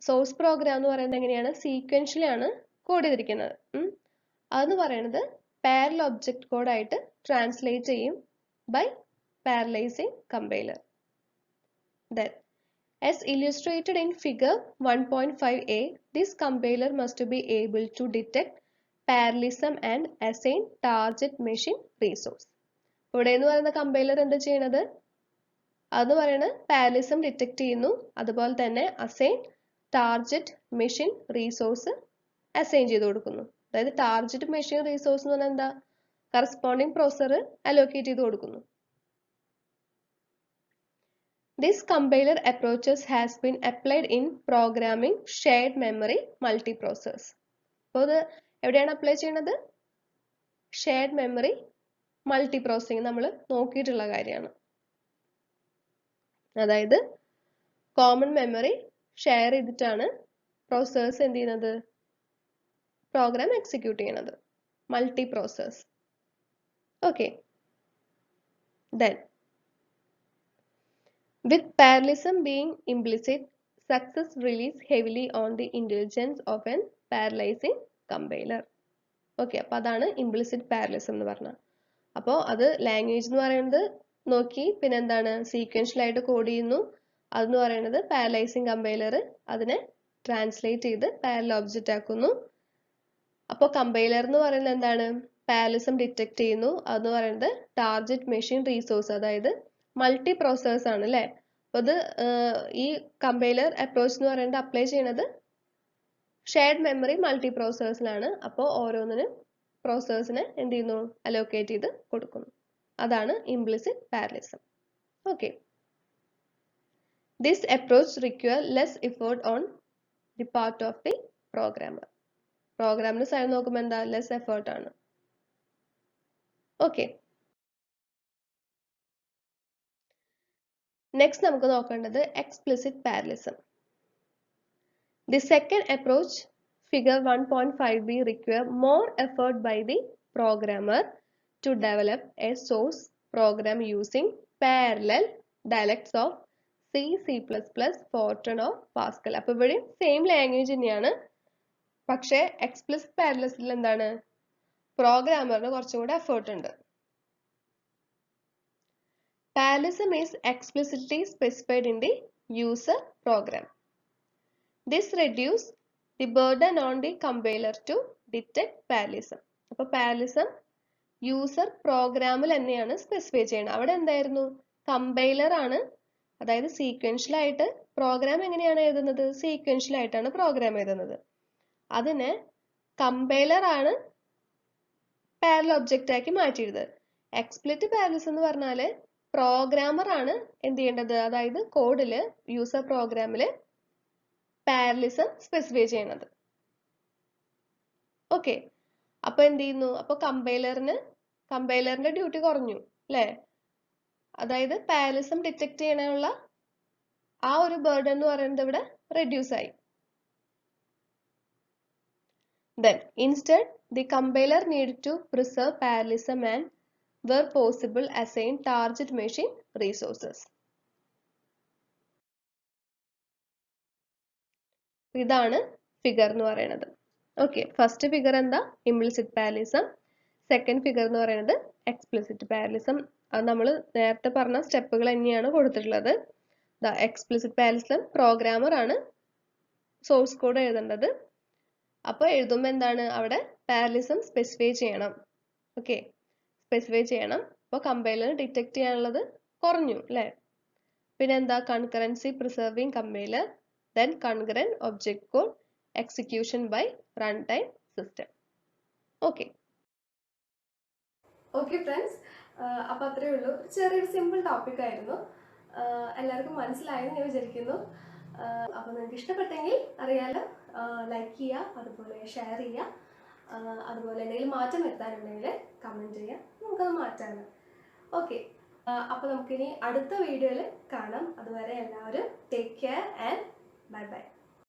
സോഴ്സ് പ്രോഗ്രാം എന്ന് പറയുന്നത് എങ്ങനെയാണ്? സീക്വൻഷ്യലി ആണ് കോഡ് ചെയ്തിരിക്കുന്നത്. അതെന്ന് പറയുന്നത് പാരലൽ ഒബ്ജക്റ്റ് കോഡായിട്ട് ട്രാൻസ്ലേറ്റ് ചെയ്യും by parallelising compiler. Then, as illustrated in figure 1.5a, this compiler must be able to detect parallelism and assign target machine resource. ഇവിടെ എന്ന് പറയുന്ന കമ്പൈലർ എന്താ ചെയ്യണത്? അതെന്ന് പറയുന്നത് പാരലിസം ഡിറ്റക്ട് ചെയ്യുന്നു. അതുപോലെ തന്നെ assign target machine resource assign ചെയ്ത് കൊടുക്കുന്നു. അതായത് ടാർഗറ്റ് മെഷീൻ റീസോഴ്സ് എന്ന് പറഞ്ഞാൽ എന്താ? കറസ്പോണ്ടിങ് പ്രോസസർ അലോക്കേറ്റ് ചെയ്ത് കൊടുക്കുന്നു. This compiler approaches has been applied in programming shared memory multiprocessors. അപ്പോൾ ഇത് എവിടെയാണ് അപ്ലൈ ചെയ്യുന്നത്? ഷെയർഡ് മെമ്മറി മൾട്ടിപ്രോസസ്സിംഗ് നമ്മൾ നോക്കിയിട്ടുള്ള കാര്യമാണ്. അതായത് കോമൺ മെമ്മറി ഷെയർ ചെയ്തിട്ടാണ് പ്രോസസ്സേഴ്സ് എന്ത് ചെയ്യുന്നത്? പ്രോഗ്രാം എക്സിക്യൂട്ട് ചെയ്യുന്നത്. Multi process. Okay. Then with parallelism being implicit, success relies heavily on the intelligence of an parallelizing compiler. Okay, അപ്പോൾ അതാണ് ഇംപ്ലിസിറ്റ് പാരലിസം എന്ന് പറഞ്ഞത്. അപ്പോൾ അത് ലാംഗ്വേജ് എന്ന് പറയുന്നത് നോക്കി, പിന്നെ എന്താണ് സീക്വൻഷ്യലായിട്ട് കോഡ് ചെയ്യുന്നു. അതെന്ന് പറയുന്നത് പാരലൈസിങ് കമ്പൈലർ അതിനെ ട്രാൻസ്ലേറ്റ് ചെയ്ത് പാരലൽ ഒബ്ജക്റ്റ് ആക്കുന്നു. അപ്പോൾ കമ്പൈലർ എന്ന് പറയുന്നത് എന്താണ്? പാരലിസം ഡിറ്റക്ട് ചെയ്യുന്നു. അതെന്ന് പറയുന്നത് ടാർഗറ്റ് മെഷീൻ റീസോഴ്സ്, അതായത് മൾട്ടി പ്രോസസ്സേഴ്സ് ആണ് അല്ലേ. അപ്പോൾ അത് ഈ കമ്പൈലർ അപ്രോച്ച് എന്ന് പറയുന്നത് അപ്ലൈ ചെയ്യുന്നത് ഷെയർഡ് മെമ്മറി മൾട്ടി പ്രോസസ്സേഴ്സിലാണ്. അപ്പോൾ ഓരോന്നിനും പ്രോസസ്സേഴ്സിനെ എന്ത് ചെയ്യുന്നു? അലോക്കേറ്റ് ചെയ്ത് കൊടുക്കുന്നു. അതാണ് implicit parallelism. Okay. This approach requires less effort on the part of the programmer. പ്രോഗ്രാമിന്റെ സൈഡ് നോക്കുമ്പോൾ എന്താ? ലെസ് എഫേർട്ട് ആണ്. ഓക്കെ. നെക്സ്റ്റ് നമുക്ക് നോക്കേണ്ടത് explicit parallelism. The second approach, figure 1.5b, requires more effort by the programmer to develop a source program using parallel dialects of C, C++, Fortran or Pascal. അപ്പോൾ ഇവിടെ സെയിം ലാംഗ്വേജ് തന്നെയാണ്. പക്ഷേ എക്സ്പ്ലിസിറ്റ് പാരലിസത്തിൽ എന്താണ്? പ്രോഗ്രാമറിന് കുറച്ചും കൂടെ എഫേർട്ട് ഉണ്ട്. Parallelism is explicitly specified in the user program. This reduces the burden on the compiler to detect parallelism. അപ്പോൾ parallelism യൂസർ പ്രോഗ്രാമിൽ തന്നെയാണ് സ്പെസിഫൈ ചെയ്യുന്നത്. അവിടെ എന്തായിരുന്നു? കമ്പൈലർ ആണ്, അതായത് സീക്വൻഷ്യൽ ആയിട്ട് പ്രോഗ്രാം എങ്ങനെയാണ് എഴുതുന്നത്? സീക്വൻഷ്യൽ ആയിട്ടാണ് പ്രോഗ്രാം എഴുതുന്നത്. അതിനെ കമ്പൈലർ ആണ് പാരലൽ ഒബ്ജക്റ്റ് ആക്കി മാറ്റിയത്. എക്സ്പ്ലിസിറ്റ് പാരലിസം എന്ന് പറഞ്ഞാൽ പ്രോഗ്രാമർ ആണ് എന്ത് ചെയ്യേണ്ടത്? അതായത് കോഡില് യൂസർ പ്രോഗ്രാമില് പാരലിസം സ്പെസിഫൈ ചെയ്യണത്. ഓക്കെ. അപ്പൊ എന്ത് ചെയ്യുന്നു? അപ്പൊ കമ്പൈലറിന്റെ ഡ്യൂട്ടി കുറഞ്ഞു അല്ലേ? അതായത് പാരലിസം ഡിറ്റക്ട് ചെയ്യാനുള്ള ആ ഒരു ബർഡൻ എന്ന് പറയുന്നത് ഇവിടെ റെഡ്യൂസ് ആയി. Then instead the compiler needed to preserve parallelism and where possible assign target machine resources. ഇതാണ് ഫിഗർ എന്ന് പറയുന്നത്. ഓക്കെ, ഫസ്റ്റ് ഫിഗർ എന്താ? Implicit parallelism. സെക്കൻഡ് ഫിഗർ എന്ന് പറയുന്നത് എക്സ്പ്ലിസിറ്റ് പാരലിസം. അത് നമ്മൾ നേരത്തെ പറഞ്ഞ സ്റ്റെപ്പുകൾ തന്നെയാണ് കൊടുത്തിട്ടുള്ളത്. എക്സ്പ്ലിസിറ്റ് പാരലിസം പ്രോഗ്രാമർ ആണ് സോഴ്സ് കോഡ് എഴുതേണ്ടത്. അപ്പോൾ എഴുതുമ്പോൾ എന്താണ്? അവിടെ പാരലിസം സ്പെസിഫൈ ചെയ്യണം. ഓക്കെ, സ്പെസിഫൈ ചെയ്യണം. അപ്പോൾ കമ്പൈലർ ഡിറ്റക്ട് ചെയ്യാനുള്ളത് കുറഞ്ഞു അല്ലേ? പിന്നെ എന്താ? Concurrency preserving compiler, then concurrent object code execution by runtime system. Okay. Okay friends, അപ്പോൾ അത്രയേ ഉള്ളൂ. ചെറിയൊരു സിമ്പിൾ ടോപ്പിക് ആയിരുന്നു. എല്ലാവർക്കും മനസ്സിലായെന്ന് ഞാൻ വിചാരിക്കുന്നു. അപ്പോൾ നിങ്ങൾക്ക് ഇഷ്ടപ്പെട്ടെങ്കിൽ അറിയാലോ, ലൈക്ക് ചെയ്യുക, അതുപോലെ ഷെയർ ചെയ്യുക, അതുപോലെ എന്തെങ്കിലും മാറ്റം വരുത്താനുണ്ടെങ്കിൽ കമൻറ്റ് ചെയ്യുക, നമുക്കത് മാറ്റാണ്. ഓക്കെ, അപ്പോൾ നമുക്കിനി അടുത്ത വീഡിയോയിൽ കാണാം. അതുവരെ എല്ലാവരും take care and bye bye.